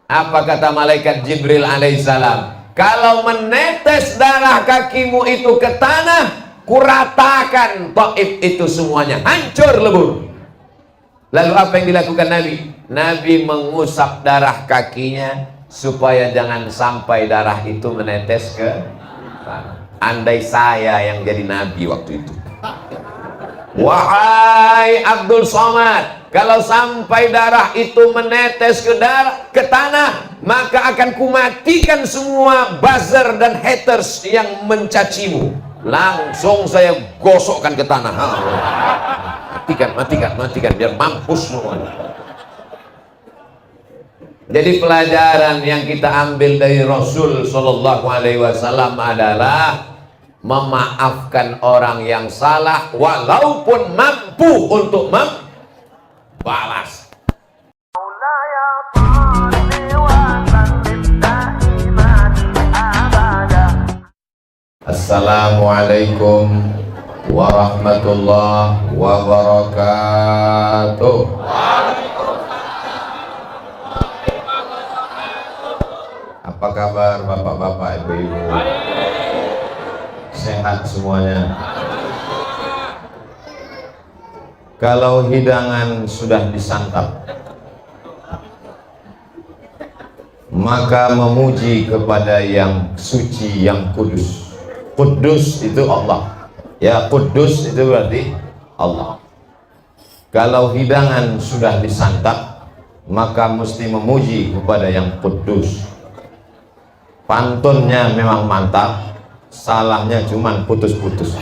Apa kata malaikat Jibril alaihissalam? Kalau menetes darah kakimu itu ke tanah, kuratakan Taif itu semuanya, hancur lebur. Lalu apa yang dilakukan Nabi? Nabi mengusap darah kakinya supaya jangan sampai darah itu menetes ke tanah. Andai saya yang jadi Nabi waktu itu, wahai Abdul Somad, kalau sampai darah itu menetes ke tanah, maka akan kumatikan semua buzzer dan haters yang mencacimu. Langsung saya gosokkan ke tanah. Matikan biar mampus semua. Jadi pelajaran yang kita ambil dari Rasul Shallallahu Alaihi Wasallam adalah memaafkan orang yang salah walaupun mampu untuk membalas. Assalamualaikum warahmatullahi wabarakatuh. Apa kabar bapak-bapak, ibu-ibu? Sehat semuanya? Kalau hidangan sudah disantap, maka memuji kepada yang suci, yang kudus. Kudus itu Allah. Ya, kudus itu berarti Allah. Kalau hidangan sudah disantap, maka mesti memuji kepada yang kudus. Pantunnya memang mantap, salahnya cuman putus-putus.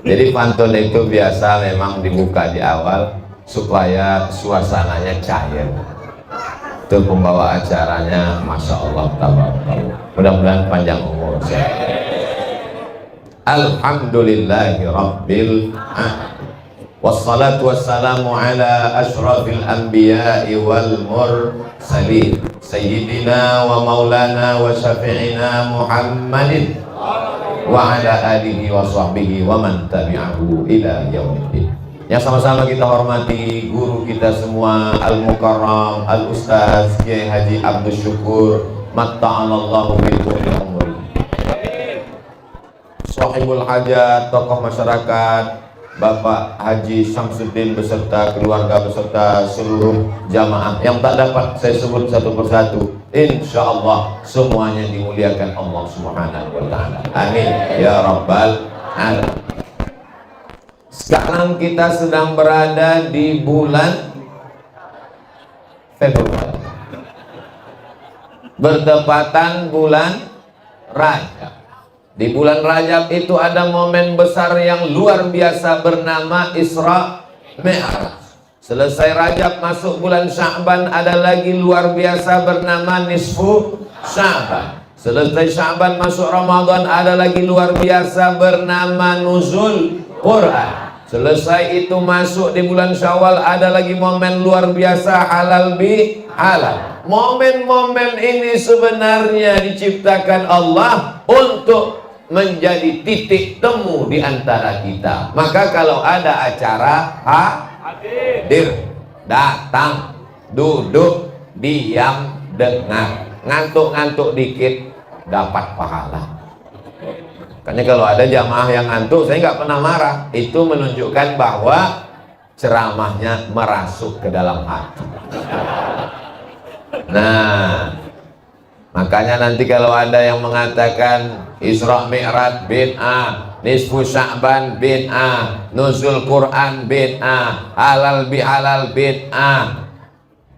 Jadi pantun itu biasa memang dibuka di awal supaya suasananya cair. Itu pembawa acaranya, masya Allah, tabarakallah. Mudah-mudahan panjang umur. Alhamdulillahi Rabbil Alamin. Wassalatu wassalamu ala ashrafil anbiya'i wal mursalin sayyidina wa maulana wa syafi'ina Muhammadin wa ala alihi wa sahbihi wa man tabi'ahu ila yaumiddin. Yang sama-sama kita hormati guru kita semua, Al-Mukarram Al-Ustaz Kiai Haji Abdul Syukur matta'anallahu bitul umri, sahibul hajat, tokoh masyarakat Bapak Haji Syamsuddin beserta keluarga beserta seluruh jamaah yang tak dapat saya sebut satu persatu. Insya Allah semuanya dimuliakan Allah Subhanahu wa Ta'ala. Amin ya Rabbal Alamin. Sekarang kita sedang berada di bulan Februari, bertepatan bulan Rajab. Di bulan Rajab itu ada momen besar yang luar biasa bernama Isra Mi'raj. Selesai Rajab masuk bulan Sya'ban, ada lagi luar biasa bernama Nisfu Sya'ban. Selesai Sya'ban masuk Ramadan, ada lagi luar biasa bernama Nuzul Quran. Selesai itu masuk di bulan Syawal, ada lagi momen luar biasa halal bi halal. Momen-momen ini sebenarnya diciptakan Allah untuk menjadi titik temu di antara kita. Maka kalau ada acara, hadir, datang, duduk, diam, dengar. Ngantuk-ngantuk dikit dapat pahala. Makanya kalau ada jamaah yang ngantuk, saya nggak pernah marah. Itu menunjukkan bahwa ceramahnya merasuk ke dalam hati. Nah, makanya nanti kalau ada yang mengatakan Isra Mi'raj bid'ah, Nisfu Sya'ban bid'ah, Nuzul Quran bid'ah, halal bihalal bid'ah,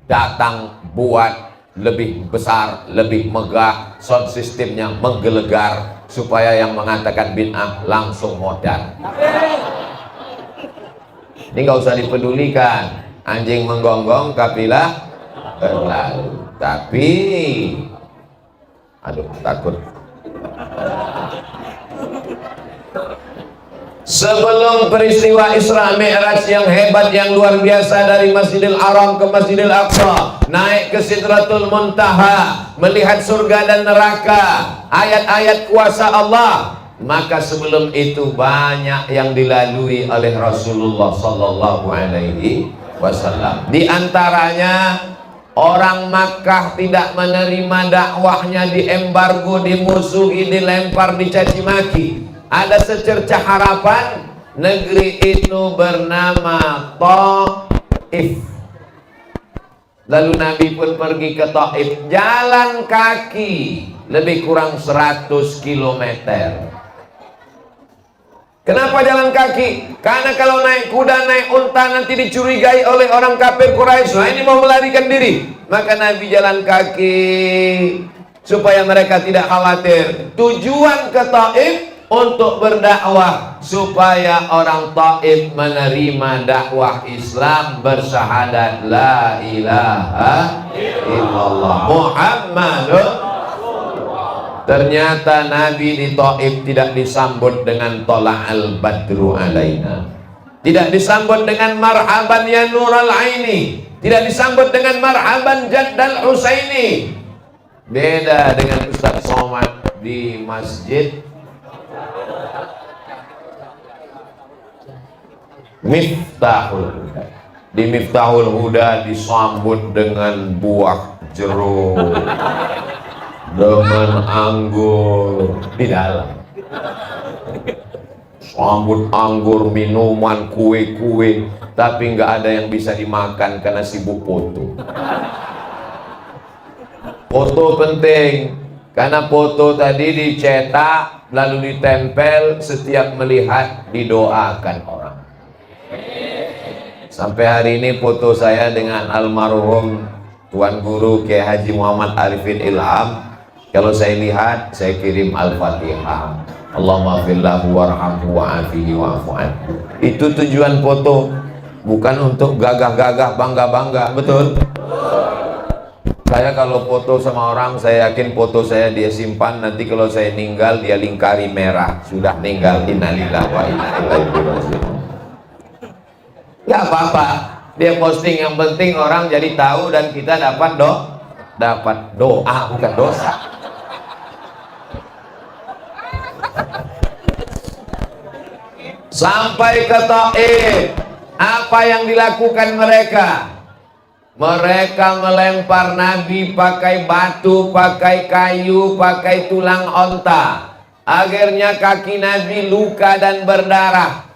datang buat lebih besar, lebih megah, sound sistemnya menggelegar, supaya yang mengatakan bid'ah langsung modal. Ini nggak usah dipedulikan, anjing menggonggong kafilah berlalu. Tapi aduh, takut. Sebelum peristiwa Isra Mi'raj yang hebat, yang luar biasa, dari Masjidil Haram ke Masjidil Aqsa, naik ke Sidratul Muntaha, melihat surga dan neraka, ayat-ayat kuasa Allah, maka sebelum itu banyak yang dilalui oleh Rasulullah Sallallahu Alaihi wasallam. Di antaranya orang Makkah tidak menerima dakwahnya, diembargo, dimusuhi, dilempar, dicaci maki. Ada secercah harapan, negeri itu bernama Taif. Lalu Nabi pun pergi ke Taif, jalan kaki lebih kurang 100 km. Kenapa jalan kaki? Karena kalau naik kuda, naik unta nanti dicurigai oleh orang kafir Quraisy. Nah, ini mau melarikan diri. Maka Nabi jalan kaki supaya mereka tidak khawatir. Tujuan ke Taif untuk berdakwah supaya orang Taif menerima dakwah Islam, bersyahadat la ilaha illallah Muhammadun. Ternyata Nabi di Taif tidak disambut dengan tola'al badru alaina, tidak disambut dengan marhaban ya nural aini, tidak disambut dengan marhaban jaddal husaini. Beda dengan Ustaz Somad di masjid Miftahul Huda. Di Miftahul Huda disambut dengan buah jeruk, dengan anggur di dalam. Sambut anggur, minuman, kue-kue, tapi nggak ada yang bisa dimakan karena sibuk foto. Foto penting, karena foto tadi dicetak lalu ditempel, setiap melihat didoakan orang. Sampai hari ini foto saya dengan almarhum Tuan Guru Kiai Haji Muhammad Arifin Ilham, kalau saya lihat saya kirim Al-Fatihah, Allahumma fillahu warhamhu wa'afihi wa'afu anhu. Itu tujuan foto, bukan untuk gagah-gagah, bangga-bangga. Betul? Saya kalau foto sama orang, saya yakin foto saya dia simpan, nanti kalau saya meninggal dia lingkari merah, sudah meninggal, innalillahi wa inna ilaihi raji'un. Gak apa-apa, dia posting, yang penting orang jadi tahu dan kita dapat doa, bukan dosa. Sampai ke Taif, apa yang dilakukan mereka? Mereka melempar Nabi pakai batu, pakai kayu, pakai tulang onta. Akhirnya kaki Nabi luka dan berdarah.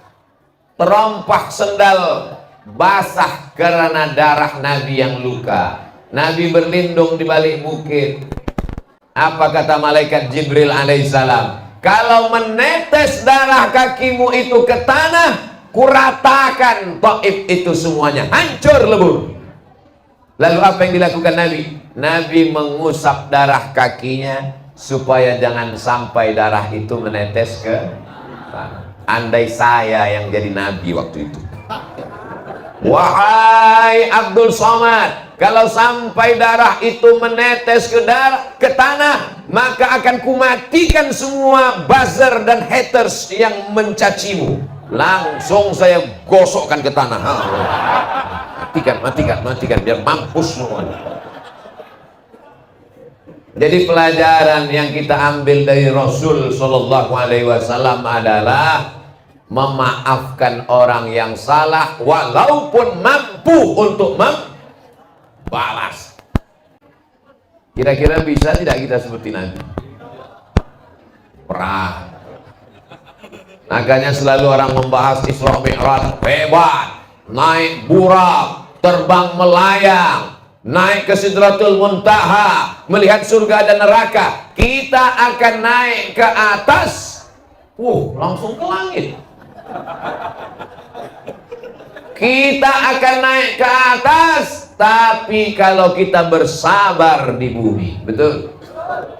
Terompak sendal basah karena darah Nabi yang luka. Nabi berlindung di balik bukit. Apa kata malaikat Jibril alaihissalam? Kalau menetes darah kakimu itu ke tanah, kuratakan Taif itu semuanya, hancur lebur. Lalu apa yang dilakukan Nabi? Nabi mengusap darah kakinya supaya jangan sampai darah itu menetes ke tanah. Andai saya yang jadi Nabi waktu itu, wahai Abdul Somad, kalau sampai darah itu menetes ke tanah, maka akan kumatikan semua buzzer dan haters yang mencacimu. Langsung saya gosokkan ke tanah. Matikan biar mampus semuanya. Jadi pelajaran yang kita ambil dari Rasul Shallallahu Alaihi Wasallam adalah memaafkan orang yang salah walaupun mampu untuk membalas. Kira-kira bisa tidak kita seperti Nabi? Perang. Makanya selalu orang membahas Isra Mi'raj, hebat, naik burak, terbang melayang, naik ke Sidratul Muntaha, melihat surga dan neraka. Kita akan naik ke atas, langsung ke langit. Kita akan naik ke atas, tapi kalau kita bersabar di bumi. Betul?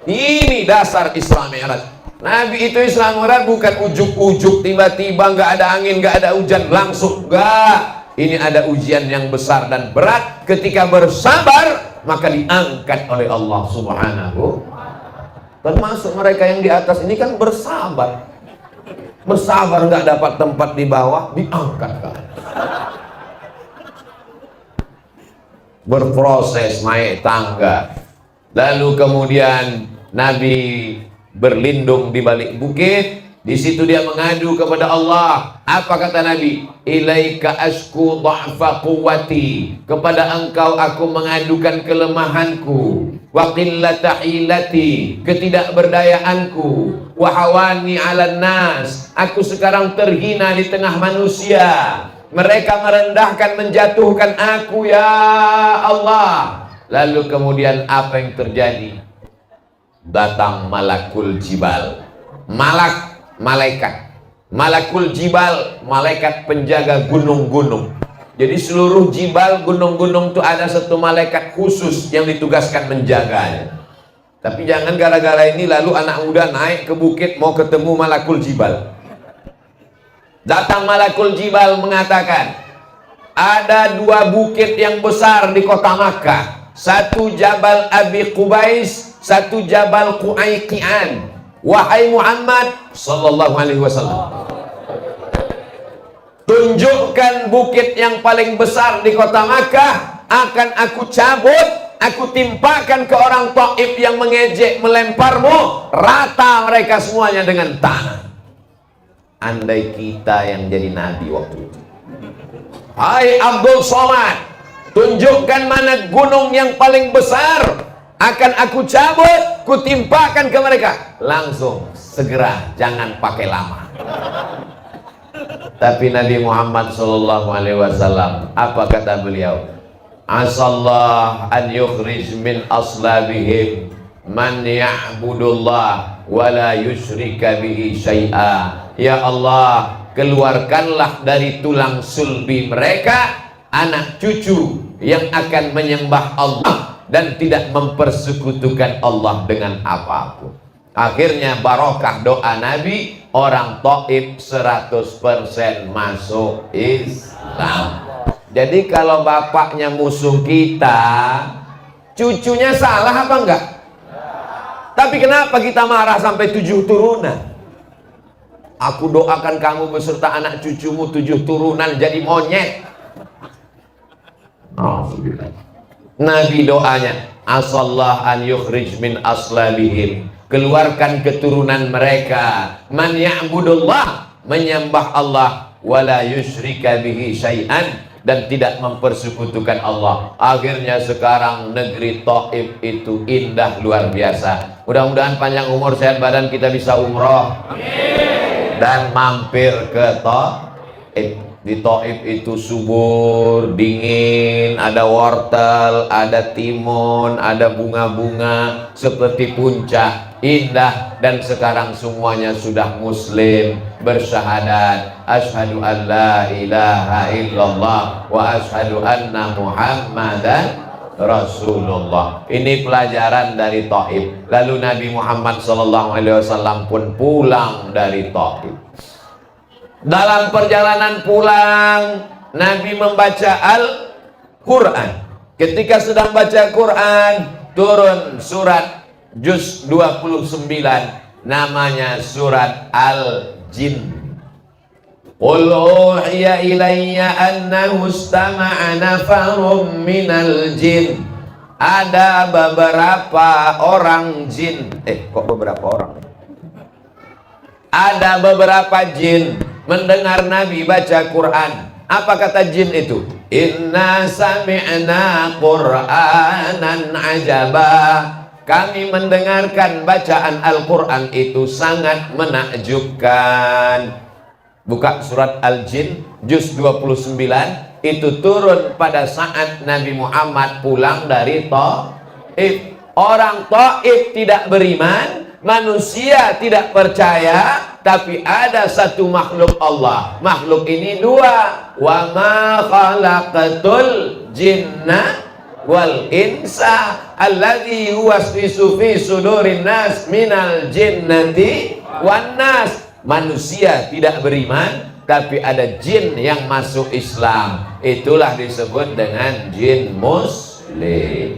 Ini dasar Isra Mi'raj. Nabi itu Isra Mi'raj bukan ujuk-ujuk, tiba-tiba nggak ada angin, nggak ada hujan, langsung. Enggak. Ini ada ujian yang besar dan berat. Ketika bersabar, maka diangkat oleh Allah Subhanahu. Termasuk mereka yang di atas ini kan bersabar. Bersabar nggak dapat tempat di bawah, diangkat kan. Berproses naik tangga. Lalu kemudian Nabi berlindung di balik bukit. Di situ dia mengadu kepada Allah. Apa kata Nabi? Ilaika ashku dha'fa quwwati. Kepada engkau aku mengadukan kelemahanku, wa qillata hilati, ketidakberdayaanku, wa hawani 'alan nas. Aku sekarang terhina di tengah manusia. Mereka merendahkan, menjatuhkan aku, ya Allah. Lalu kemudian apa yang terjadi? Datang malakul jibal. Malakul jibal, malaikat penjaga gunung-gunung. Jadi seluruh jibal, gunung-gunung itu ada satu malaikat khusus yang ditugaskan menjaganya. Tapi jangan gara-gara ini lalu anak muda naik ke bukit mau ketemu malakul jibal. Datang malakul jibal mengatakan, ada dua bukit yang besar di kota Makkah. Satu Jabal Abi Qubais, satu Jabal Qu'aiqian. Wahai Muhammad sallallahu alaihi wasallam, tunjukkan bukit yang paling besar di kota Makkah, akan aku cabut, aku timpakan ke orang Taif yang mengejek, melemparmu, rata mereka semuanya dengan tanah. Andai kita yang jadi nabi waktu itu. Hai Abdul Somad, tunjukkan mana gunung yang paling besar, akan aku cabut, kutimpakan ke mereka. Langsung, segera, jangan pakai lama. Tapi Nabi Muhammad SAW, apa kata beliau? Asallah an yukhrij min aslabihim man ya'budullah wa la yusyrika bihi syai'a. Ya Allah, keluarkanlah dari tulang sulbi mereka anak cucu yang akan menyembah Allah dan tidak mempersekutukan Allah dengan apapun. Akhirnya barokah doa Nabi, orang Taif 100% masuk Islam. Jadi kalau bapaknya musuh kita, cucunya salah apa enggak? Tapi kenapa kita marah sampai 7 turunan? Aku doakan kamu beserta anak cucumu 7 turunan jadi monyet. Nabi doanya, asallah an yukhrij min aslabihim, keluarkan keturunan mereka, man ya'budullah, menyembah Allah, wala yusyrika bihi syai'an, dan tidak mempersekutukan Allah. Akhirnya sekarang negeri Taif itu indah luar biasa. Mudah-mudahan panjang umur, sehat badan, kita bisa umroh dan mampir ke Taif. Di Taif itu subur, dingin, ada wortel, ada timun, ada bunga-bunga seperti puncak, indah. Dan sekarang semuanya sudah muslim, bersyahadat asyhadu an la ilaha illallah wa asyhadu anna muhammadan Rasulullah. Ini pelajaran dari Taif. Lalu Nabi Muhammad SAW pun pulang dari Taif. Dalam perjalanan pulang, Nabi membaca Al-Quran. Ketika sedang baca Quran, turun surat juz 29, namanya surat Al-Jin. Qul uhiya ilayya annahu istama'a nafarum minal jin. Ada beberapa orang jin. Kok beberapa orang? Ada beberapa jin mendengar Nabi baca Quran. Apa kata jin itu? Inna sami'na Qur'anan ajaba. Kami mendengarkan bacaan Al-Quran itu sangat menakjubkan. Buka surat Al-Jin juz 29. Itu turun pada saat Nabi Muhammad pulang dari Taif. Orang Taif tidak beriman, manusia tidak percaya, tapi ada satu makhluk Allah. Makhluk ini dua. Wa ma khalaqatul jinna wal insa alladzi yuwaswisu fi sudurin nas minal jinnati wan nas. Manusia tidak beriman, tapi ada jin yang masuk Islam. Itulah disebut dengan jin muslim.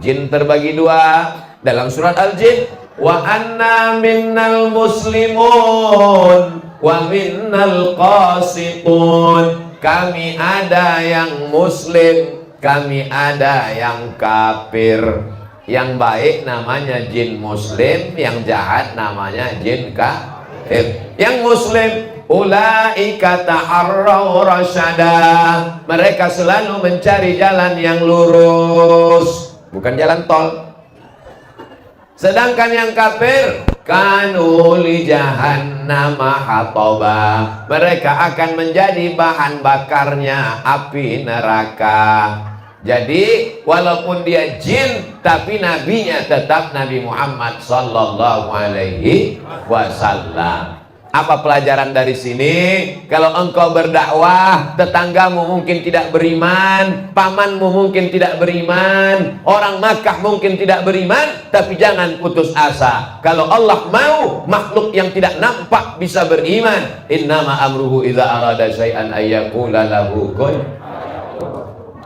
Jin terbagi dua dalam surat Al-Jin. Wa anna minnal muslimun wa minnal qasitun. Kami ada yang muslim, kami ada yang kafir. Yang baik namanya jin muslim, yang jahat namanya jin kafir. Yang muslim, ulaika taharraw rasyada, mereka selalu mencari jalan yang lurus, bukan jalan tol. Sedangkan yang kafir, kanu li jahannama hataba, mereka akan menjadi bahan bakarnya api neraka. Jadi walaupun dia jin, tapi nabinya tetap Nabi Muhammad sallallahu alaihi wasallam. Apa pelajaran dari sini? Kalau engkau berdakwah, tetanggamu mungkin tidak beriman, pamanmu mungkin tidak beriman, orang Makkah mungkin tidak beriman, tapi jangan putus asa. Kalau Allah mau, makhluk yang tidak nampak bisa beriman. Innama amruhu idza arada syai'an ayyaqula lahu kun.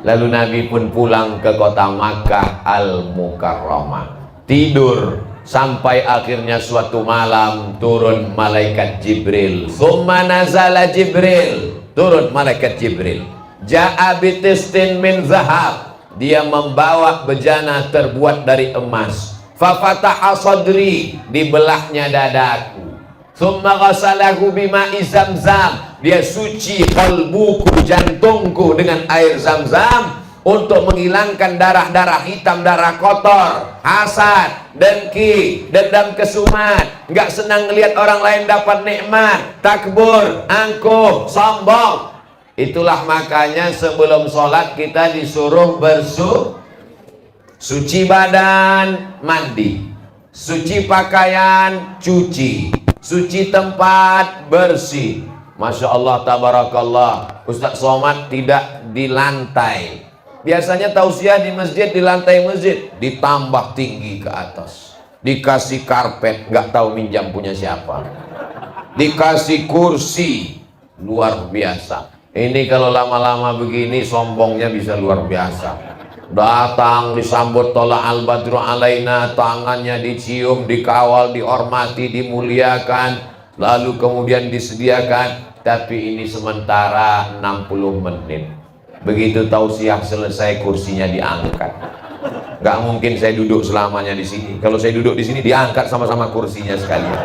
Lalu Nabi pun pulang ke kota Makkah Al-Mukarramah, tidur sampai akhirnya suatu malam turun malaikat Jibril. Tsumma nazala Jibril, turun malaikat Jibril. Ja'a bitistin min zahab, dia membawa bejana terbuat dari emas. Fafataha sadri, dibelahnya dadaku. Tsumma ghasalahu bima'i zamzam, dia suci qalbuku, jantungku dengan air zam-zam untuk menghilangkan darah-darah hitam, darah kotor, hasad, dengki, dendam kesumat, nggak senang melihat orang lain dapat nikmat, takbur, angkuh, sombong. Itulah makanya sebelum sholat kita disuruh suci badan, mandi, suci pakaian, cuci, suci tempat, bersih. Masya Allah, tabarakallah. Ustaz Somad tidak di lantai. Biasanya tausiah di masjid, di lantai masjid, ditambah tinggi ke atas, dikasih karpet, nggak tahu minjam punya siapa, dikasih kursi, luar biasa. Ini kalau lama-lama begini sombongnya bisa luar biasa. Datang disambut tola al-badru alaina, tangannya dicium, dikawal, dihormati, dimuliakan, lalu kemudian disediakan. Tapi ini sementara 60 menit. Begitu tausiah selesai, kursinya diangkat. Gak mungkin saya duduk selamanya di sini. Kalau saya duduk di sini, diangkat sama-sama kursinya sekalian.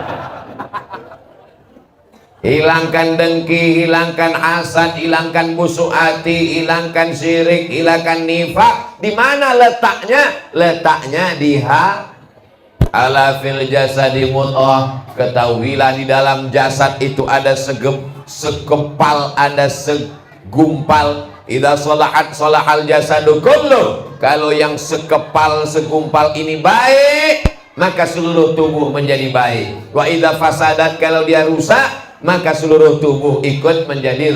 Hilangkan dengki, hilangkan hasad, hilangkan busuk hati, hilangkan syirik, hilangkan nifak. Di mana letaknya? Letaknya di ala fil jasadi mudghah. Ketahuilah di dalam jasad itu ada sekepal, ada segumpal. Idza sholahat sholahal jasadu kullu. Kalau yang sekepal, segumpal ini baik, maka seluruh tubuh menjadi baik. Wa idza fasadat, kalau dia rusak, maka seluruh tubuh ikut menjadi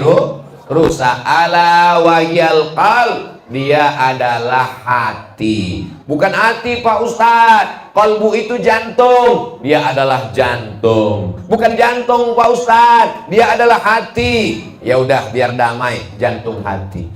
rusak. Ala wahyal qalb, dia adalah hati. Bukan hati Pak Ustadz, kalbu itu jantung, dia adalah jantung. Bukan jantung Pak Ustadz, dia adalah hati. Ya udah, biar damai, jantung hati.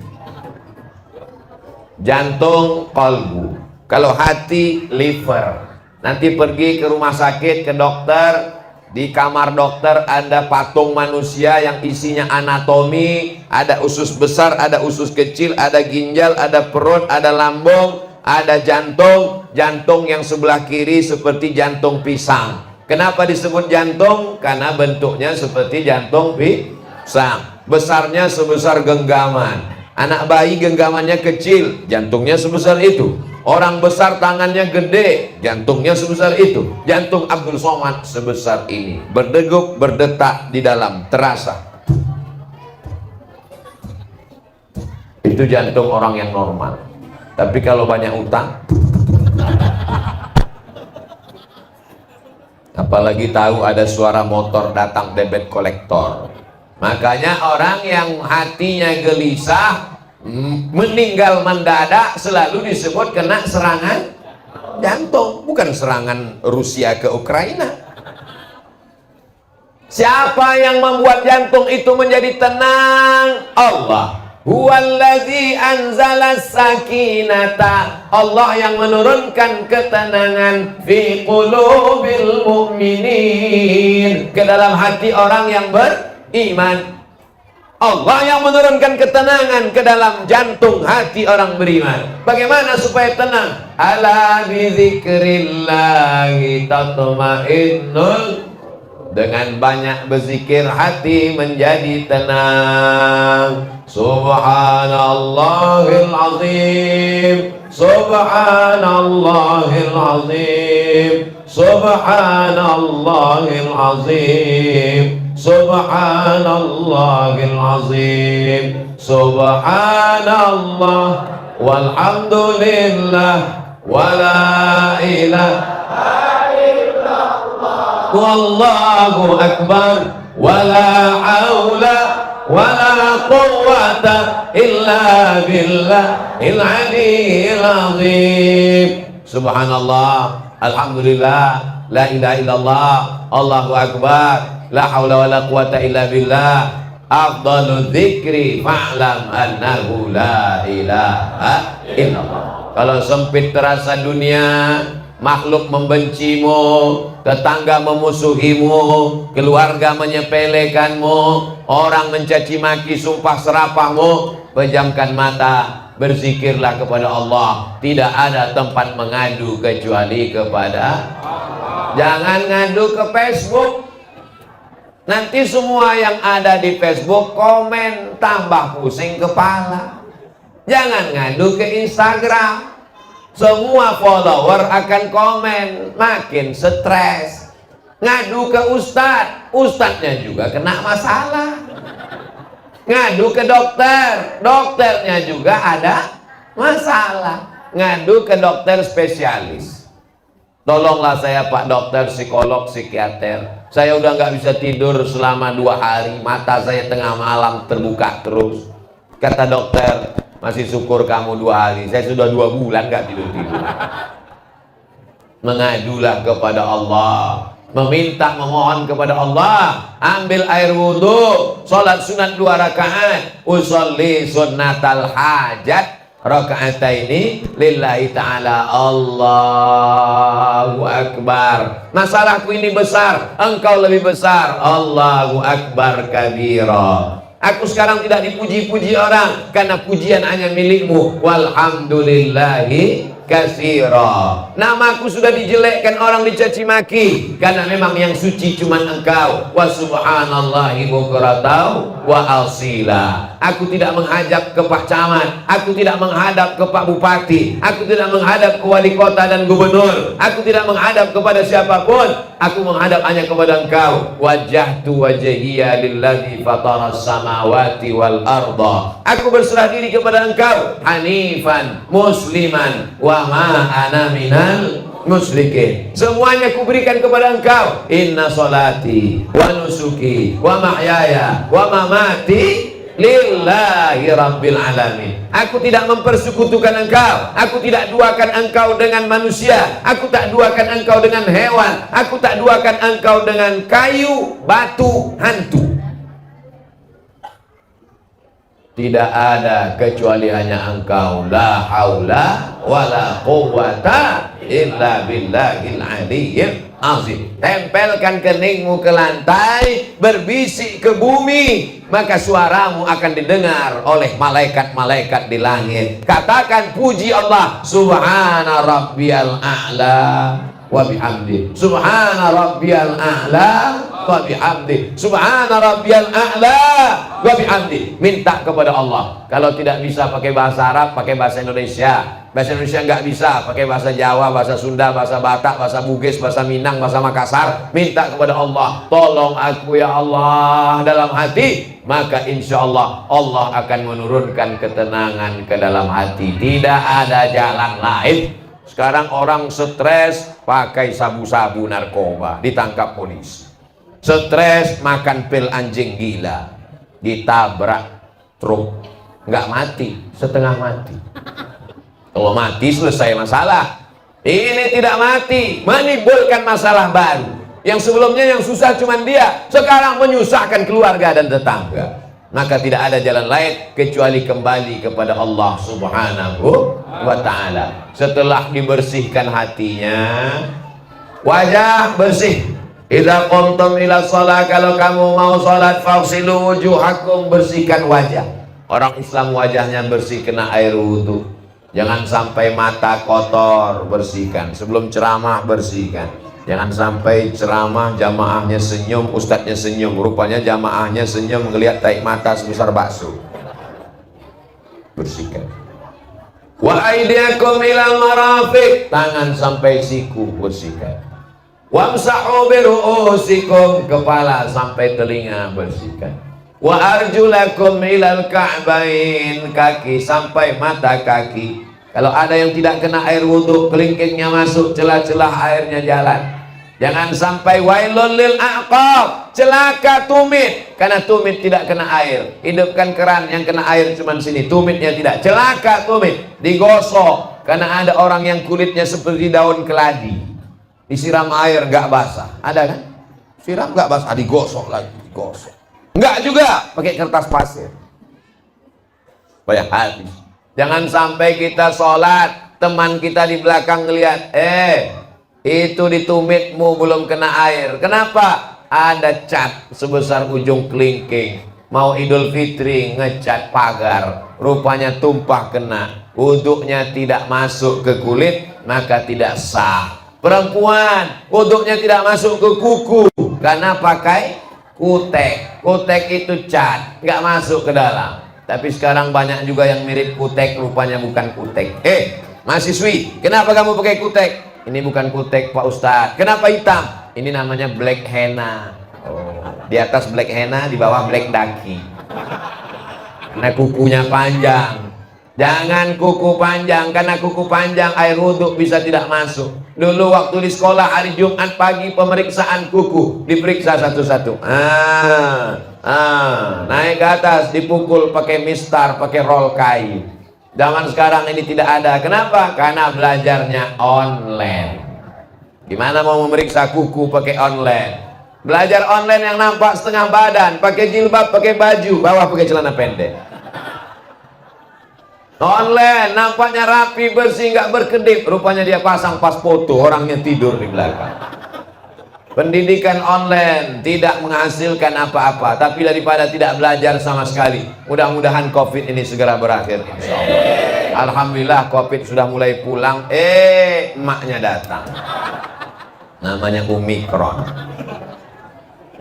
Jantung kalbu, kalau hati liver. Nanti pergi ke rumah sakit, ke dokter, di kamar dokter ada patung manusia yang isinya anatomi, ada usus besar, ada usus kecil, ada ginjal, ada perut, ada lambung, ada jantung. Jantung yang sebelah kiri seperti jantung pisang. Kenapa disebut jantung? Karena bentuknya seperti jantung pisang. Besarnya sebesar genggaman. Anak bayi genggamannya kecil, jantungnya sebesar itu. Orang besar tangannya gede, jantungnya sebesar itu. Jantung Abdul Somad sebesar ini, berdegup, berdetak di dalam, terasa. Itu jantung orang yang normal. Tapi kalau banyak utang, apalagi tahu ada suara motor datang, debit kolektor. Makanya orang yang hatinya gelisah, meninggal mendadak, selalu disebut kena serangan jantung, bukan serangan Rusia ke Ukraina. Siapa yang membuat jantung itu menjadi tenang? Allah. Huwallazi anzala sakinata, Allah yang menurunkan ketenangan fi qulubil mu'minin, ke dalam hati orang yang beriman. Allah yang menurunkan ketenangan ke dalam jantung hati orang beriman. Bagaimana supaya tenang? Ala bi dzikrillahi tatma'innul. Dengan banyak berzikir hati menjadi tenang. Subhanallahil azim, subhanallahil azim, subhanallahil azim, subhanallahil azim, subhanallah walhamdulillah wala ilaha illallah wallahu akbar wala haula wala quwwata illa billahil aliyyil azim. Subhanallah, alhamdulillah, la ilaha illallah, Allahu akbar, la haula wala quwwata illa billah. Afdhalu dzikri fa'lam annahu la ilaha illallah. Kalau sempit terasa dunia, makhluk membencimu, tetangga memusuhimu, keluarga menyepelekanmu, orang mencaci maki, sumpah serapahmu, pejamkan mata, berzikirlah kepada Allah. Tidak ada tempat mengadu kecuali kepada Allah. Jangan ngadu ke Facebook. Nanti semua yang ada di Facebook komen, tambah pusing kepala. Jangan ngadu ke Instagram. Semua follower akan komen, makin stres. Ngadu ke ustadz, ustadznya juga kena masalah. Ngadu ke dokter, dokternya juga ada masalah. Ngadu ke dokter spesialis. Tolonglah saya Pak dokter, psikolog, psikiater. Saya udah nggak bisa tidur selama 2 hari. Mata saya tengah malam terbuka terus. Kata dokter, masih syukur kamu 2 hari. Saya sudah 2 bulan nggak tidur-tidur. Mengadulah kepada Allah, meminta, memohon kepada Allah. Ambil air wudhu, sholat sunat 2 rakaat, usolli sunnatal hajat rakaataini lillahi ta'ala. Allahu akbar. Masalahku ini besar, engkau lebih besar. Allahu akbar kabira. Aku sekarang tidak dipuji-puji orang, karena pujian hanya milikmu. Walhamdulillahi katsira. Namaku sudah dijelekkan, orang dicaci maki, karena memang yang suci cuma engkau. Wa subhanallahi bukratan wa asila. Aku tidak menghadap ke Pak Camat, aku tidak menghadap ke Pak Bupati, aku tidak menghadap ke wali kota dan gubernur, aku tidak menghadap kepada siapapun. Aku menghadap hanya kepada engkau. Wajjahtu wajhiya lillazi fataras samawati wal arda. Aku berserah diri kepada engkau, hanifan musliman wa ma ana minal musyrikin. Semuanya kuberikan kepada engkau. Inna salati wa nusuki wa mahyaya wa mamati lillahi rabbil alamin. Aku tidak mempersekutukan engkau, aku tidak duakan engkau dengan manusia, aku tak duakan engkau dengan hewan, aku tak duakan engkau dengan kayu, batu, hantu. Tidak ada kecuali hanya engkau. La haula wala quwwata illa billahil aliyyil azim. Tempelkan keningmu ke lantai, berbisik ke bumi, maka suaramu akan didengar oleh malaikat-malaikat di langit. Katakan puji Allah, subhana rabbiyal a'la wa bihamdi, subhana rabbiyal a'la wa bihamdi, subhana rabbiyal a'la wa bihamdi. Minta kepada Allah. Kalau tidak bisa pakai bahasa Arab, pakai bahasa Indonesia. Bahasa Indonesia nggak bisa, pakai bahasa Jawa, bahasa Sunda, bahasa Batak, bahasa Bugis, bahasa Minang, bahasa Makassar. Minta kepada Allah, tolong aku ya Allah dalam hati. Maka insya Allah, Allah akan menurunkan ketenangan ke dalam hati. Tidak ada jalan lain. Sekarang orang stres pakai sabu-sabu narkoba, ditangkap polisi. Stres makan pil anjing gila, ditabrak truk, nggak mati, setengah mati. Kalau mati selesai masalah. Ini tidak mati, menimbulkan masalah baru. Yang sebelumnya yang susah cuma dia, sekarang menyusahkan keluarga dan tetangga. Maka tidak ada jalan lain kecuali kembali kepada Allah Subhanahu wa ta'ala. Setelah dibersihkan hatinya, wajah bersih. Idza qumtum ila shalah, kalau kamu mau salat, faghsilu wujuhakum, bersihkan wajah. Orang Islam wajahnya bersih, kena air wudhu. Jangan sampai mata kotor, bersihkan. Sebelum ceramah bersihkan. Jangan sampai ceramah jamaahnya senyum, ustadznya senyum, rupanya jamaahnya senyum ngelihat taik mata sebesar bakso. Bersihkan. Wa aydiyakum ilal marafiq, tangan sampai siku bersihkan. Wamsahu biru'usikum, kepala sampai telinga bersihkan. Wa arjulakum ilal ka'bain, kaki sampai mata kaki. Kalau ada yang tidak kena air wudhu, kelingkingnya masuk, celah-celah airnya jalan. Jangan sampai wailul lil aqab, celaka tumit, karena tumit tidak kena air. Hidupkan keran yang kena air cuma sini, tumitnya tidak. Celaka tumit, digosok, karena ada orang yang kulitnya seperti daun keladi, disiram air nggak basah. Ada kan? Siram nggak basah, digosok lagi, digosok. Nggak juga, pakai kertas pasir. Banyak habis. Jangan sampai kita sholat, teman kita di belakang ngelihat, itu di tumitmu belum kena air. Kenapa? Ada cat sebesar ujung kelingking. Mau Idul Fitri ngecat pagar, rupanya tumpah kena. Wuduknya tidak masuk ke kulit, maka tidak sah. Perempuan, wuduknya tidak masuk ke kuku karena pakai kutek. Kutek itu cat, nggak masuk ke dalam. Tapi sekarang banyak juga yang mirip kutek, rupanya bukan kutek. Mahasiswi, kenapa kamu pakai kutek? Ini bukan kutek Pak Ustadz. Kenapa hitam? Ini namanya black henna. Di atas black henna, di bawah black daki. Karena kukunya panjang. Jangan kuku panjang, karena kuku panjang air wudhu bisa tidak masuk. Dulu waktu di sekolah hari Jumat pagi pemeriksaan kuku, diperiksa satu-satu. Naik ke atas, dipukul pakai mistar, pakai roll kayu. Zaman sekarang ini tidak ada. Kenapa? Karena belajarnya online. Gimana mau memeriksa kuku pakai online? Belajar online yang nampak setengah badan, pakai jilbab, pakai baju, bawah pakai celana pendek. Online nampaknya rapi, bersih, nggak berkedip, rupanya dia pasang pas foto, orangnya tidur di belakang. Pendidikan online tidak menghasilkan apa-apa, tapi daripada tidak belajar sama sekali, mudah-mudahan COVID ini segera berakhir, insya Allah. Alhamdulillah COVID sudah mulai pulang. Emaknya datang, namanya Omikron.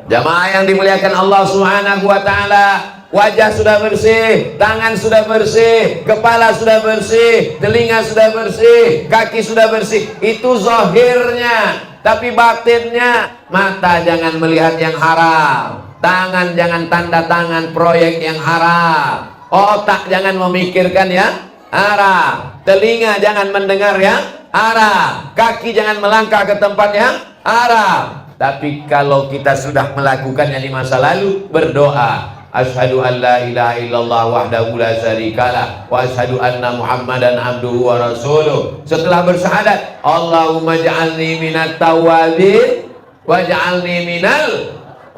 Jamaah yang dimuliakan Allah Subhanahu wa ta'ala, wajah sudah bersih, tangan sudah bersih, kepala sudah bersih, telinga sudah bersih, kaki sudah bersih. Itu zahirnya. Tapi batinnya, mata jangan melihat yang haram, tangan jangan tanda tangan proyek yang haram, otak jangan memikirkan yang haram, telinga jangan mendengar yang haram, kaki jangan melangkah ke tempat yang haram. Tapi kalau kita sudah melakukannya di masa lalu, berdoa, asyhadu an la ilaha illallah wahdahu la syarikalah wa asyhadu anna muhammadan abduhu wa rasuluh. Setelah bersyahadat, Allahumma ja'alni minat tawabin wa ja'alni minal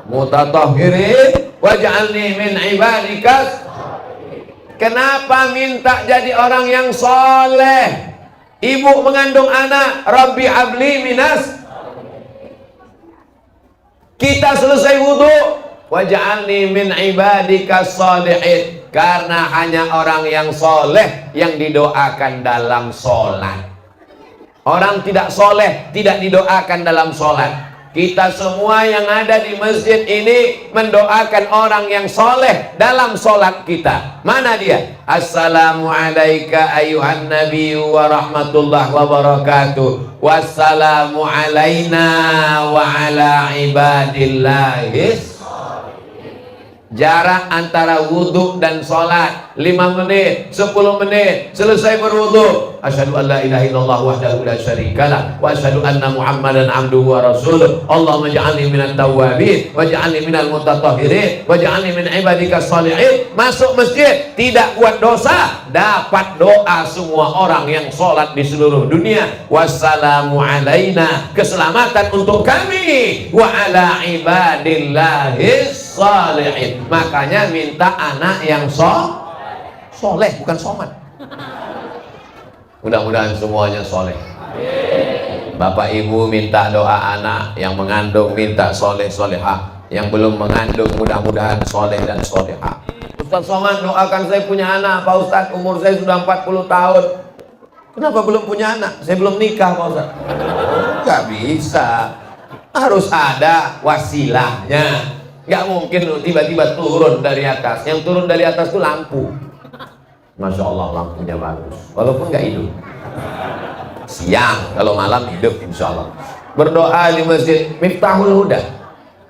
mutatahhirin wa ja'alni min ibadikas. Kenapa minta jadi orang yang soleh? Ibu mengandung anak, Rabbi habli minas. Kita selesai wudhu, waj'alni min ibadikas sholihin, karena hanya orang yang soleh yang didoakan dalam sholat. Orang tidak soleh tidak didoakan dalam sholat. Kita semua yang ada di masjid ini mendoakan orang yang soleh dalam sholat kita. Mana dia? Assalamualaikum ayuhan nabiyyu wa rahmatullah wa barakatuh. Wassalamu alaina wa ala ibadillahis. Jarak antara wudhu dan sholat 5 menit, 10 menit. Selesai berwudhu, asyhadu an la ilaha illallah wahdahu la syarikalah wa asyhadu anna muhammadan abduhu wa rasuluh. Allahumma ja'alni minat tawwabin wa ja'alni minal mutatahhirin wa ja'alni min ibadikas sholihin. Masuk masjid, tidak buat dosa, dapat doa semua orang yang sholat di seluruh dunia. Wassalamu alaina, keselamatan untuk kami, wa ala ibadillahis sholihin. Makanya minta anak yang soleh, bukan somat. Mudah-mudahan semuanya soleh. Bapak ibu minta doa anak, yang mengandung minta soleh solehah, yang belum mengandung mudah-mudahan soleh dan solehah. Ustaz Somad doakan saya punya anak. Pak Ustaz, umur saya sudah 40 tahun. Kenapa belum punya anak? Saya belum nikah Pak Ustaz. Nggak bisa, harus ada wasilahnya. Nggak mungkin tiba-tiba turun dari atas. Yang turun dari atas itu lampu. Masya Allah, lampunya bagus, walaupun nggak hidup. Siang, kalau malam hidup insya Allah. Berdoa di masjid, Miftahul Huda,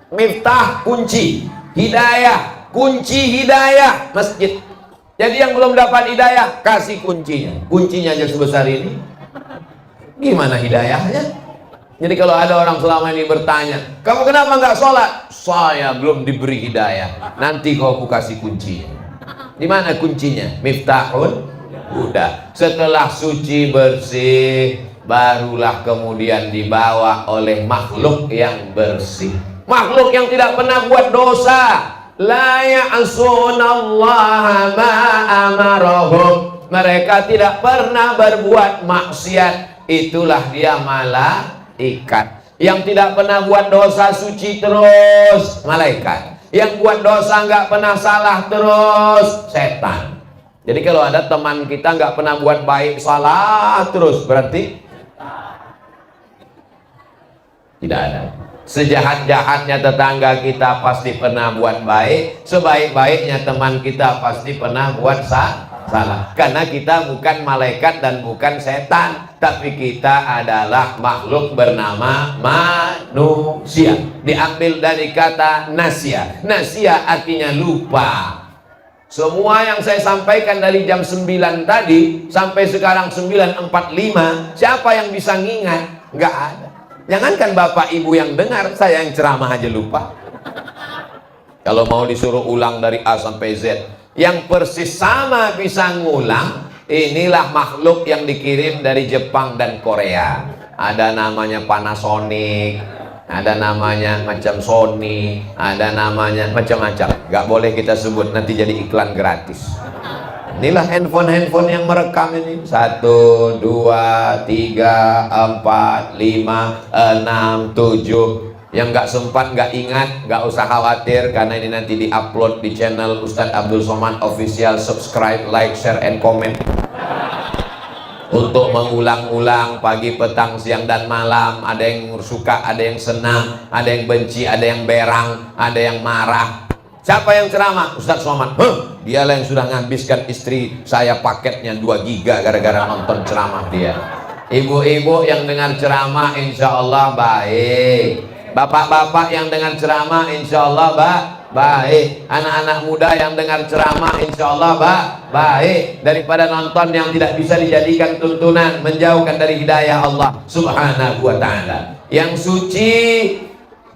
miftah kunci hidayah, kunci hidayah masjid. Jadi yang belum dapat hidayah, kasih kuncinya. Kuncinya aja sebesar ini, gimana hidayahnya? Jadi kalau ada orang selama ini bertanya, kamu kenapa nggak sholat? Saya belum diberi hidayah. Nanti kau kasih kuncinya. Di mana kuncinya? Miftahul Huda. Setelah suci bersih, barulah kemudian dibawa oleh makhluk yang bersih, makhluk yang tidak pernah buat dosa. La ya'sunallaha ma amarahum, mereka tidak pernah berbuat maksiat. Itulah dia malaikat. Yang tidak pernah buat dosa suci terus, malaikat. Yang buat dosa nggak pernah salah terus, setan. Jadi kalau ada teman kita nggak pernah buat baik, salah terus, berarti tidak ada. Sejahat-jahatnya tetangga kita pasti pernah buat baik, sebaik-baiknya teman kita pasti pernah buat salah. Karena kita bukan malaikat dan bukan setan, tapi kita adalah makhluk bernama manusia. Diambil dari kata nasya. Nasya artinya lupa. Semua yang saya sampaikan dari jam 9 tadi sampai sekarang 9.45, siapa yang bisa ngingat? Nggak ada. Jangankan bapak ibu yang dengar, saya yang ceramah aja lupa. Kalau mau disuruh ulang dari A sampai Z, yang persis sama bisa ngulang, inilah makhluk yang dikirim dari Jepang dan Korea. Ada namanya Panasonic, ada namanya macam Sony, ada namanya macam-macam. Gak boleh kita sebut, nanti jadi iklan gratis. Inilah handphone yang merekam ini. 1, 2, 3, 4, 5, 6, 7. Yang nggak sempat, nggak ingat, nggak usah khawatir, karena ini nanti diupload di channel Ustadz Abdul Somad Official. Subscribe, like, share, and comment. Untuk mengulang-ulang pagi, petang, siang, dan malam. Ada yang suka, ada yang senang, ada yang benci, ada yang berang, ada yang marah. Siapa yang ceramah? Ustadz Somad. Dialah yang sudah nghabiskan istri saya paketnya 2 giga gara-gara nonton ceramah dia. Ibu-ibu yang dengar ceramah insya Allah baik. Bapak-bapak yang dengar ceramah insya Allah baik. Anak-anak muda yang dengar ceramah insya Allah baik. Daripada nonton yang tidak bisa dijadikan tuntunan, menjauhkan dari hidayah Allah subhanahu wa ta'ala. Yang suci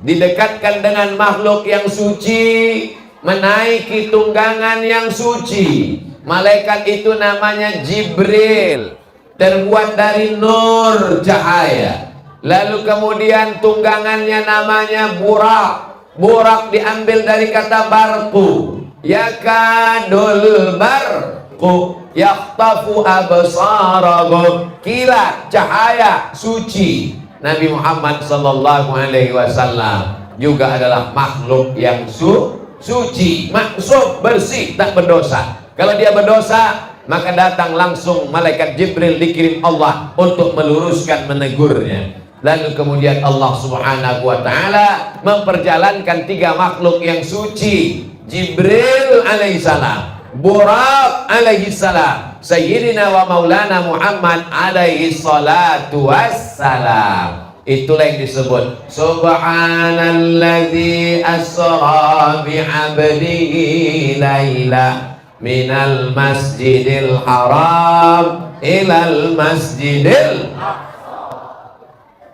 didekatkan dengan makhluk yang suci, menaiki tunggangan yang suci. Malaikat itu namanya Jibril, terbuat dari nur, cahaya. Lalu kemudian tunggangannya namanya Burak. Burak diambil dari kata barku. Yakadul barku yakhtafu absarahum, kilat, cahaya, suci. Nabi Muhammad sallallahu alaihi wasallam juga adalah makhluk yang suci, maksud bersih, tak berdosa. Kalau dia berdosa, maka datang langsung malaikat Jibril dikirim Allah untuk meluruskan, menegurnya. Lalu kemudian Allah subhanahu wa ta'ala memperjalankan 3 makhluk yang suci. Jibril alaihissalam, Burak alaihissalam, Sayyidina wa Maulana Muhammad alaihi salatu wassalam. Itulah yang disebut Subhanalladzi asra bi'abdihi laila minal masjidil haram ilal masjidil.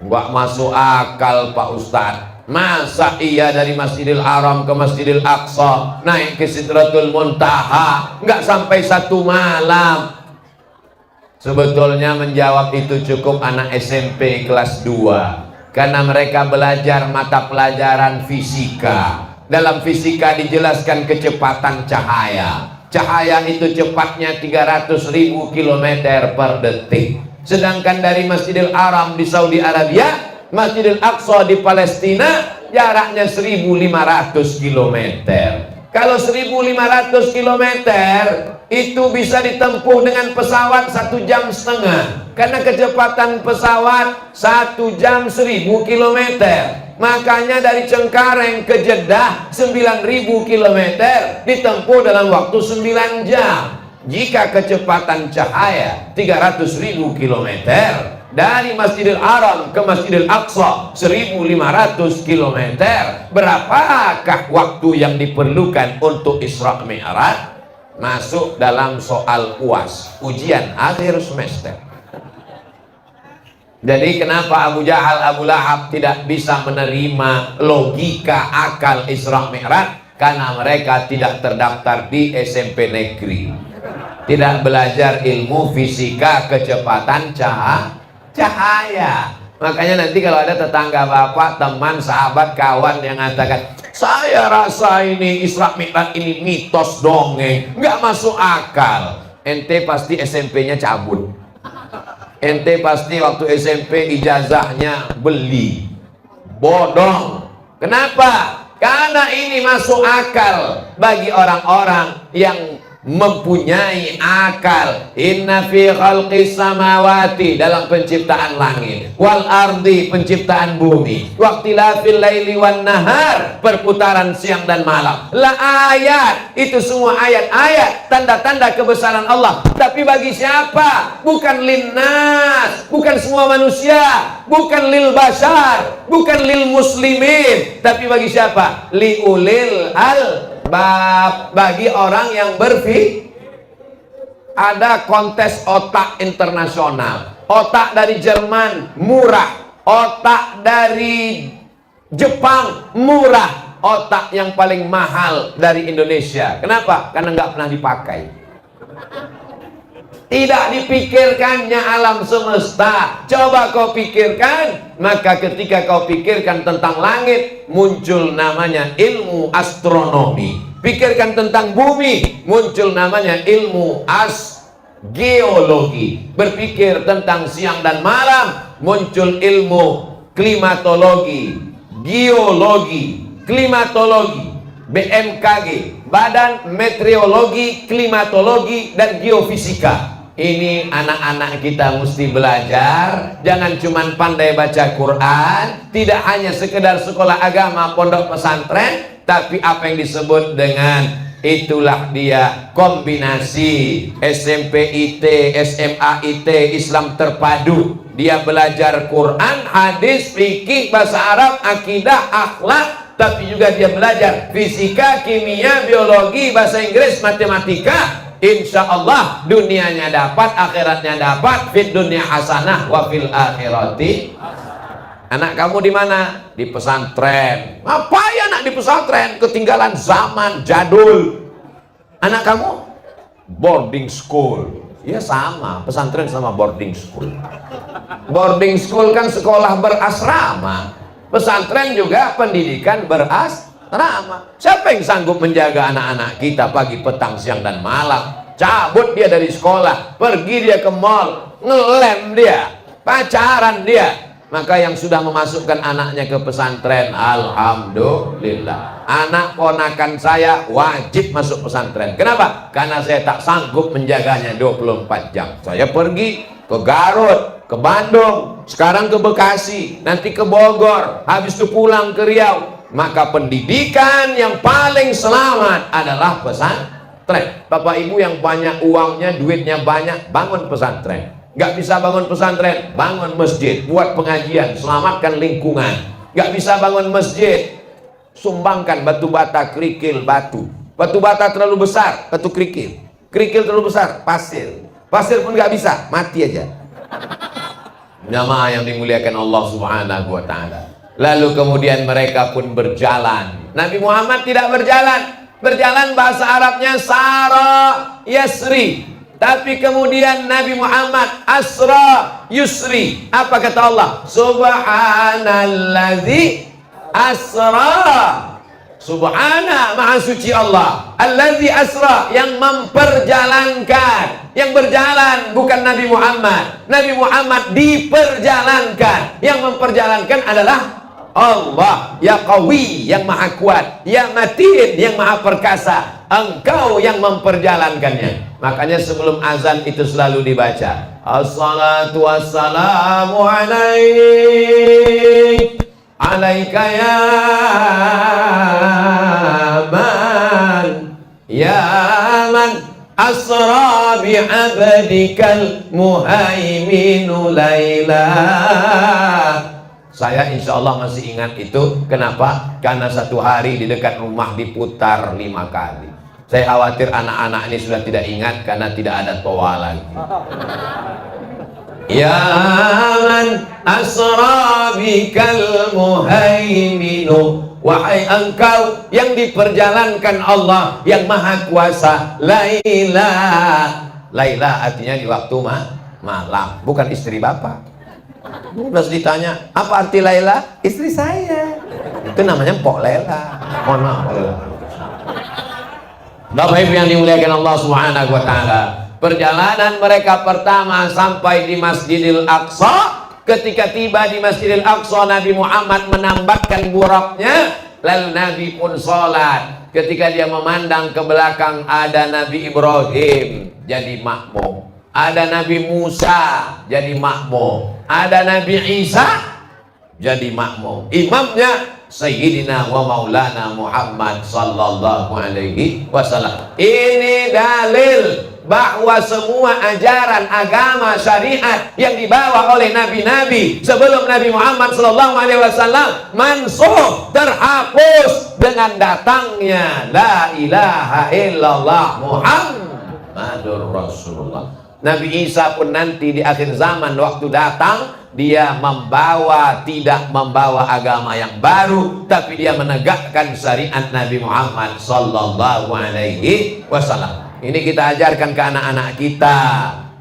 Nggak masuk akal Pak Ustadz. Masa iya dari Masjidil Haram ke Masjidil Aqsa naik ke Sidratul Muntaha nggak sampai 1 malam? Sebetulnya menjawab itu cukup anak SMP kelas 2, karena mereka belajar mata pelajaran fisika. Dalam fisika dijelaskan kecepatan cahaya. Cahaya itu cepatnya 300.000 km per detik. Sedangkan dari Masjidil Haram di Saudi Arabia, Masjidil Aqsa di Palestina, jaraknya 1.500 km. Kalau 1.500 km itu bisa ditempuh dengan pesawat 1,5 jam. Karena kecepatan pesawat 1 jam 1.000 km. Makanya dari Cengkareng ke Jeddah 9.000 km ditempuh dalam waktu 9 jam. Jika kecepatan cahaya 300.000 km dari Masjidil Haram ke Masjidil Aqsa 1.500 km, berapakah waktu yang diperlukan untuk Isra Mi'raj? Masuk dalam soal UAS, ujian akhir semester. Jadi kenapa Abu Jahal, Abu Lahab tidak bisa menerima logika akal Isra Mi'raj? Karena mereka tidak terdaftar di SMP negeri, tidak belajar ilmu fisika kecepatan cahaya. Makanya nanti kalau ada tetangga bapak, teman, sahabat, kawan yang mengatakan, saya rasa ini Isra Mi'raj ini mitos dongeng, nggak masuk akal. Ente pasti SMP-nya cabut. Ente pasti waktu SMP ijazahnya beli. Bodong. Kenapa? Karena ini masuk akal bagi orang-orang yang mempunyai akal. Inna fi khalqis samawati, dalam penciptaan langit, wal ardi, penciptaan bumi, waqtilafil laili wan nahar, perputaran siang dan malam, la ayat, itu semua ayat-ayat, tanda-tanda kebesaran Allah. Tapi bagi siapa? Bukan linnas, bukan semua manusia, bukan lil bashar, bukan lil muslimin, tapi bagi siapa? Liulil bagi orang yang ada kontes otak internasional. Otak dari Jerman murah, otak dari Jepang murah, otak yang paling mahal dari Indonesia. Kenapa? Karena nggak pernah dipakai. Tidak dipikirkannya alam semesta. Coba kau pikirkan. Maka ketika kau pikirkan tentang langit, muncul namanya ilmu astronomi. Pikirkan tentang bumi, muncul namanya ilmu geologi. Berpikir tentang siang dan malam, muncul ilmu klimatologi, geologi, klimatologi, BMKG, Badan Meteorologi, Klimatologi, dan Geofisika. Ini anak-anak kita mesti belajar. Jangan cuma pandai baca Quran, tidak hanya sekedar sekolah agama, pondok pesantren, tapi apa yang disebut dengan, itulah dia kombinasi SMP IT, SMA IT, Islam terpadu. Dia belajar Quran, hadis, fikih, bahasa Arab, akidah, akhlak, tapi juga dia belajar fisika, kimia, biologi, bahasa Inggris, matematika. Insya Allah dunianya dapat, akhiratnya dapat. Fit dunia hasanah wa fil akhirati. Anak kamu di mana? Di pesantren. Apa ya anak di pesantren? Ketinggalan zaman, jadul. Anak kamu? Boarding school. Ya sama, pesantren sama boarding school. Boarding school kan sekolah berasrama. Pesantren juga pendidikan berasrama. Siapa yang sanggup menjaga anak-anak kita pagi, petang, siang, dan malam? Cabut dia dari sekolah, pergi dia ke mall, ngelem dia, pacaran dia. Maka yang sudah memasukkan anaknya ke pesantren, alhamdulillah. Anak ponakan saya wajib masuk pesantren. Kenapa? Karena saya tak sanggup menjaganya 24 jam. Saya pergi ke Garut, ke Bandung, sekarang ke Bekasi, nanti ke Bogor, habis itu pulang ke Riau. Maka pendidikan yang paling selamat adalah pesantren. Bapak ibu yang banyak uangnya, duitnya banyak, bangun pesantren. Gak bisa bangun pesantren, bangun masjid, buat pengajian, selamatkan lingkungan. Gak bisa bangun masjid, sumbangkan batu bata, kerikil, batu. Batu bata terlalu besar, batu kerikil. Kerikil terlalu besar, pasir. Pasir pun gak bisa, mati aja. Jamaah yang dimuliakan Allah Subhanahu wa ta'ala. Lalu kemudian mereka pun berjalan. Nabi Muhammad tidak berjalan. Berjalan bahasa Arabnya Sara Yasri. Tapi kemudian Nabi Muhammad Asra Yusri. Apa kata Allah? Subhanalladzi asra. Subhana, maha suci Allah. Alladzi asra, yang memperjalankan. Yang berjalan bukan Nabi Muhammad. Nabi Muhammad diperjalankan. Yang memperjalankan adalah Allah. Ya Qawi, yang maha kuat. Ya Matin, yang maha perkasa. Engkau yang memperjalankannya. Makanya sebelum azan itu selalu dibaca, Assalatu wassalamu alaika ya man asra bi'abdikal muhaiminu laila. Saya insya Allah masih ingat itu. Kenapa? Karena satu hari di dekat rumah diputar 5 kali. Saya khawatir anak-anak ini sudah tidak ingat karena tidak ada toa lagi. Ya man asra bikal muhaiminu, wahai engkau yang diperjalankan Allah yang maha kuasa. Laila, Laila artinya di waktu malam, bukan istri bapak. Terus ditanya, apa arti Laila? Istri saya. Itu namanya Mpok Lela. Mohon maaf. Bapak Ibu yang dimuliakan Allah Subhanahu wa taala, perjalanan mereka pertama sampai di Masjidil Aqsa. Ketika tiba di Masjidil Aqsa, Nabi Muhammad menambahkan buraknya, lalu Nabi pun sholat. Ketika dia memandang ke belakang, ada Nabi Ibrahim jadi makmum, ada Nabi Musa jadi makmum, ada Nabi Isa jadi makmum. Imamnya Sayyidina wa Maulana Muhammad sallallahu alaihi wasallam. Ini dalil bahwa semua ajaran agama syariat yang dibawa oleh nabi-nabi sebelum Nabi Muhammad sallallahu alaihi wasallam mansuh, terhapus dengan datangnya la ilaha illallah Muhammadur Rasulullah. Nabi Isa pun nanti di akhir zaman waktu datang, dia tidak membawa agama yang baru, tapi dia menegakkan syariat Nabi Muhammad sallallahu alaihi wasallam. Ini kita ajarkan ke anak-anak kita.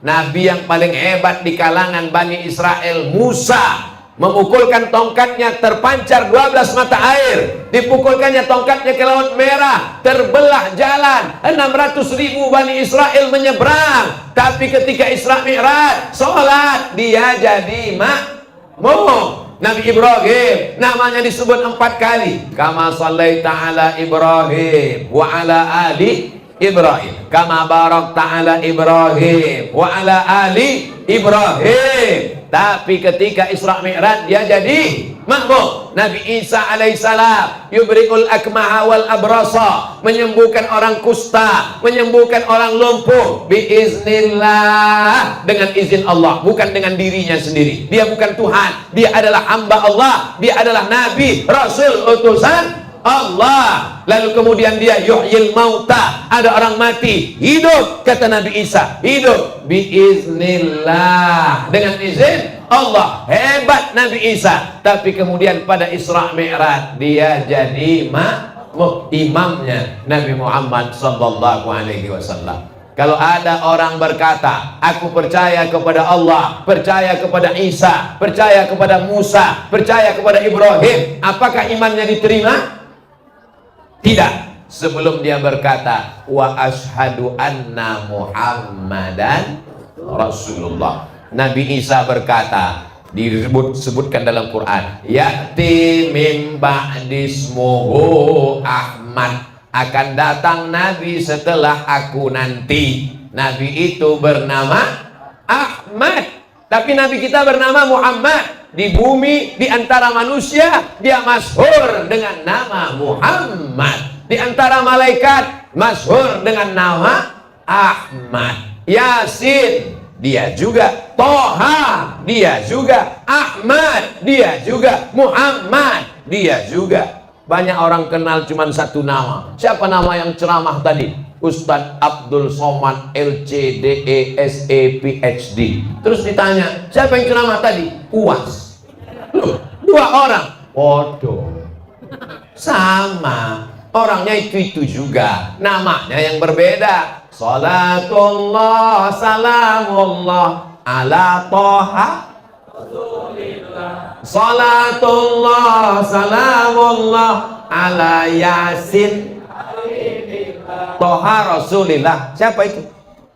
Nabi yang paling hebat di kalangan Bani Israel, Musa, memukulkan tongkatnya, terpancar 12 mata air, dipukulkannya tongkatnya ke Laut Merah, terbelah jalan, 600.000 Bani Israel menyeberang. Tapi ketika Isra Mi'raj, sholat, dia jadi makmum. Nabi Ibrahim namanya disebut 4 kali, kama shallaita ala Ibrahim wa ala ali Ibrahim, kama barakta ala Ibrahim wa ala ali Ibrahim. Tapi ketika Isra Mi'raj dia jadi makmum. Nabi Isa alaihissalam yubri'ul akmaha wal abrasa, menyembuhkan orang kusta, menyembuhkan orang lumpuh biiznillah, dengan izin Allah, bukan dengan dirinya sendiri. Dia bukan Tuhan, dia adalah hamba Allah, dia adalah nabi, rasul, utusan Allah. Lalu kemudian dia yuhyil mauta, ada orang mati hidup, kata Nabi Isa, hidup biiznillah, dengan izin Allah. Hebat Nabi Isa. Tapi kemudian pada Isra Mi'raj dia jadi imamnya Nabi Muhammad sallallahu alaihi wasallam. Kalau ada orang berkata, aku percaya kepada Allah, percaya kepada Isa, percaya kepada Musa, percaya kepada Ibrahim, apakah imannya diterima? Tidak, sebelum dia berkata wa ashhadu anna Muhammadan Rasulullah. Nabi Isa berkata, disebutkan dalam Quran, ya'ti mim ba'dismuhu Ahmad, akan datang Nabi setelah aku nanti. Nabi itu bernama Ahmad, tapi Nabi kita bernama Muhammad. Di bumi, di antara manusia, dia masyhur dengan nama Muhammad. Di antara malaikat, masyhur dengan nama Ahmad. Yasin, dia juga. Toha, dia juga. Ahmad, dia juga. Muhammad, dia juga. Banyak orang kenal cuma satu nama. Siapa nama yang ceramah tadi? Ustadz Abdul Somad LCDE SE PhD. Terus ditanya, siapa yang ceramah tadi? UAS. Loh, 2 orang. Waduh, sama, orangnya itu juga, namanya yang berbeda. Salatullah salamullah ala Toha Rasulillah. Salatullah salamullah ala Yasin Toha Rasulillah. Siapa itu?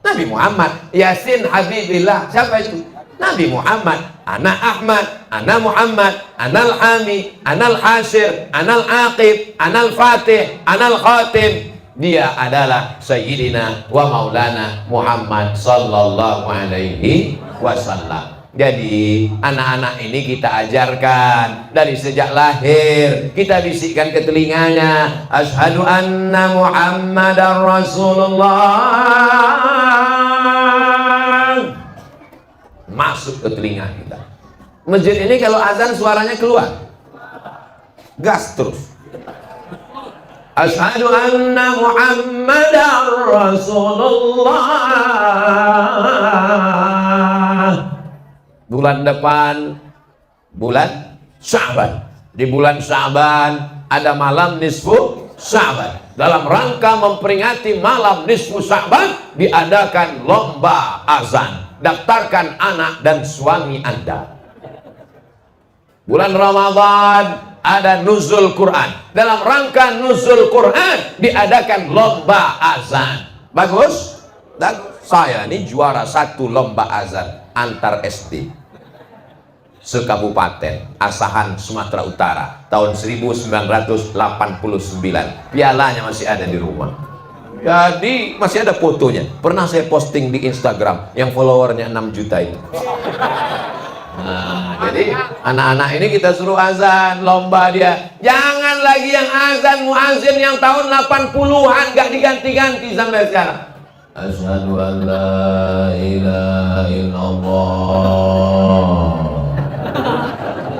Nabi Muhammad. Yasin Habibillah, siapa itu? Nabi Muhammad. Ana Ahmad, ana Muhammad, ana Al-Hami, ana Al-Hashir, ana Al-Aqib, ana Al-Fatih, ana Al-Khatim. Dia adalah Sayyidina wa Maulana Muhammad sallallahu alaihi wasallam. Jadi anak-anak ini kita ajarkan dari sejak lahir, kita bisikkan ke telinganya, asyhadu anna Muhammadar Rasulullah. Masuk ke telinga kita. Masjid ini kalau azan suaranya keluar, gas terus. Asyhadu anna Muhammadar Rasulullah. Bulan depan bulan Sya'ban. Di bulan Sya'ban ada malam nisfu Sya'ban. Dalam rangka memperingati malam nisfu Sya'ban diadakan lomba azan. Daftarkan anak dan suami Anda. Bulan Ramadan ada nuzul Quran. Dalam rangka nuzul Quran diadakan lomba azan. Bagus? Bagus. Saya ini juara 1 lomba azan antar SD sekabupaten Asahan, Sumatera Utara tahun 1989. Pialanya masih ada di rumah. Jadi masih ada fotonya. Pernah saya posting di Instagram yang followernya 6 juta itu. Nah, jadi anak-anak ini kita suruh azan, lomba dia. Jangan lagi yang azan muazin yang tahun 80-an gak diganti-ganti sampai sekarang. Asyhadu an la ilaha illallah.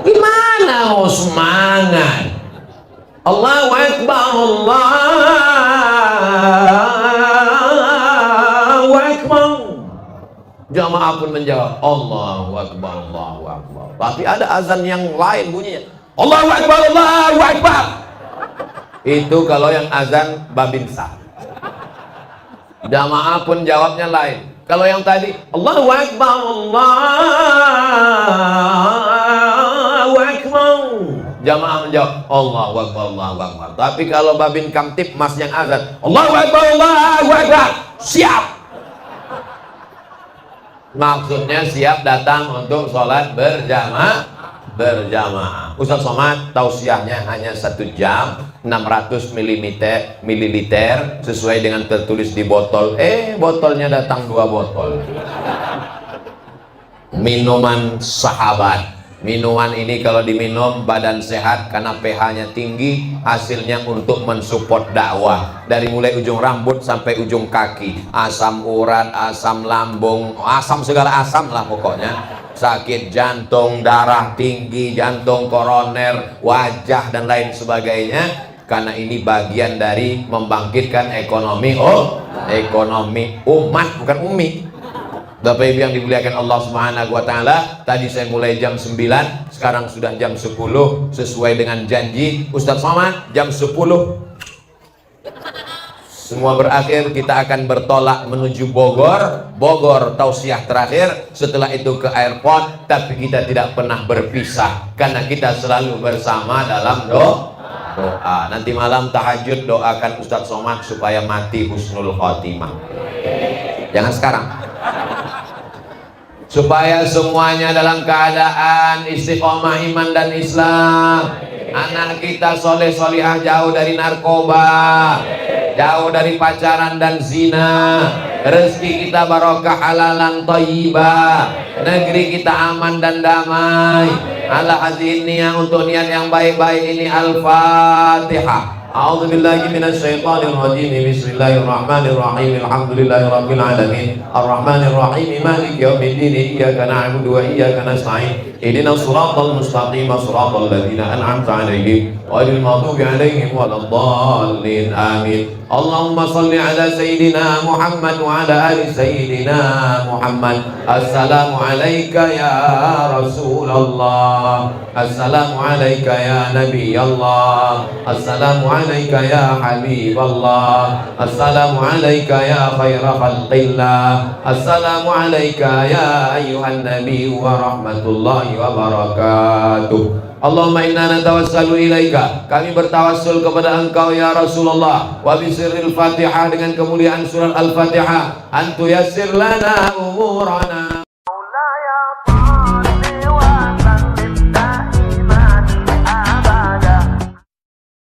Gimana mau semangat? Allahu Akbar, Allahu Akbar. Jamaah pun menjawab Allahu Akbar, Allahu Akbar. Tapi ada azan yang lain bunyinya Allahu Akbar, Allahu Akbar. Itu kalau yang azan Babinsa. Jamaah pun jawabnya lain. Kalau yang tadi Allahu Akbar, Allahu Akbar, jamaah menjawab Allahu Akbar, Allahu Akbar. Tapi kalau Babin Kamtip mas yang azan Allahu Akbar, Allahu Akbar, siap. Maksudnya siap datang untuk sholat berjamaah. Ustaz Somad tausiahnya hanya 1 jam 600 mililiter sesuai dengan tertulis di botol. Botolnya datang 2 botol. Minuman sahabat. Minuman ini kalau diminum badan sehat karena pH-nya tinggi, hasilnya untuk mensupport dakwah dari mulai ujung rambut sampai ujung kaki. Asam urat, asam lambung, asam segala asam lah pokoknya. Sakit jantung, darah tinggi, jantung koroner, wajah dan lain sebagainya. Karena ini bagian dari membangkitkan ekonomi ekonomi umat, bukan umi. Bapak Ibu yang dimuliakan Allah Subhanahu wa taala, tadi saya mulai jam 9, sekarang sudah jam 10 sesuai dengan janji Ustaz Somad jam 10. Semua berakhir, kita akan bertolak menuju Bogor. Bogor tausiah terakhir, setelah itu ke airport, tapi kita tidak pernah berpisah karena kita selalu bersama dalam doa. Nanti malam tahajud doakan Ustaz Somad supaya mati husnul khotimah. Jangan sekarang. Supaya semuanya dalam keadaan istiqomah iman dan Islam. Anak kita soleh solihah, jauh dari narkoba, jauh dari pacaran dan zina. Rezeki kita barokah halalan thayyibah. Negeri kita aman dan damai. Ala hadhihi niyah, untuk niat yang baik-baik ini. Al-Fatihah. A'udzu billahi minasy syaithanir rajim. Bismillahirrahmanirrahim. Alhamdulillahirabbil alamin. Arrahmanir rahim. Maliki yaumiddin. Iyyaka na'budu wa iyyaka nasta'in. Ihdinas siratal mustaqim. Shiratal ladzina an'amta 'alaihim ghairil maghdubi 'alaihim waladdallin. Amin. Allahumma shalli ala sayyidina Muhammad wa ala ali sayyidina Muhammad. Assalamu alayka ya Rasulullah. Assalamu alayka ya Nabi Allah. Assalamu alayka ya Habiballah. Assalamu alayka ya khaira khalqillah. Assalamu alayka ya ayyuhan Nabi wa rahmatullahi wa barakatuh. Allahumma inna natawassalu ilaika, kami bertawassul kepada engkau ya Rasulullah, wa bisirril Fatihah, dengan kemuliaan surat Al-Fatihah, antu yassir lana umurana,